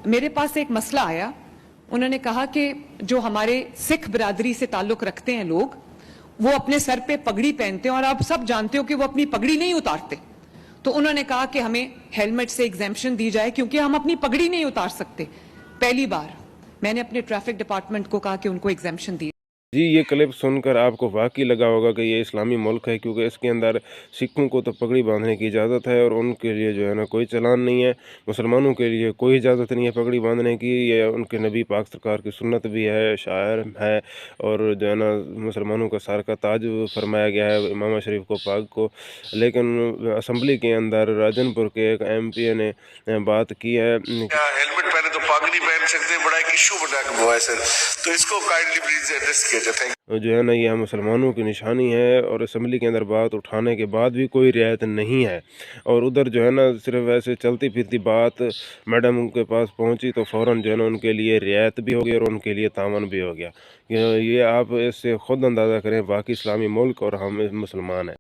میرے پاس ایک مسئلہ آیا. انہوں نے کہا کہ جو ہمارے سکھ برادری سے تعلق رکھتے ہیں لوگ, وہ اپنے سر پہ پگڑی پہنتے ہیں اور آپ سب جانتے ہو کہ وہ اپنی پگڑی نہیں اتارتے. تو انہوں نے کہا کہ ہمیں ہیلمٹ سے ایگزیمپشن دی جائے کیونکہ ہم اپنی پگڑی نہیں اتار سکتے. پہلی بار میں نے اپنے ٹریفک ڈپارٹمنٹ کو کہا کہ ان کو ایگزیمپشن دی. جی یہ کلپ سن کر آپ کو واقعی لگا ہوگا کہ یہ اسلامی ملک ہے، کیونکہ اس کے اندر سکھوں کو تو پگڑی باندھنے کی اجازت ہے اور ان کے لیے جو ہے نا کوئی چلان نہیں ہے. مسلمانوں کے لیے کوئی اجازت نہیں ہے پگڑی باندھنے کی. یہ ان کے نبی پاک سرکار کی سنت بھی ہے، شاعر ہے، اور جو ہے نا مسلمانوں کا سر کا تاج فرمایا گیا ہے امام شریف کو پاک کو. لیکن اسمبلی کے اندر راجن پور کے ایک ایم پی نے بات کی ہے. ہیلمٹ پہنے تو پگڑی پہن سکتے، بڑا ایک ایشو بنا ہوا ہے سر، تو اس کو کائنڈلی پلیز ایڈریس کیا جائے. جو ہے نا یہ مسلمانوں کی نشانی ہے اور اسمبلی کے اندر بات اٹھانے کے بعد بھی کوئی رعایت نہیں ہے. اور ادھر جو ہے نا صرف ایسے چلتی پھرتی بات میڈم کے پاس پہنچی تو فوراً جو ہے نا ان کے لیے رعایت بھی ہو گئی اور ان کے لیے تاون بھی ہو گیا. یہ آپ اس سے خود اندازہ کریں باقی اسلامی ملک اور ہم مسلمان ہیں.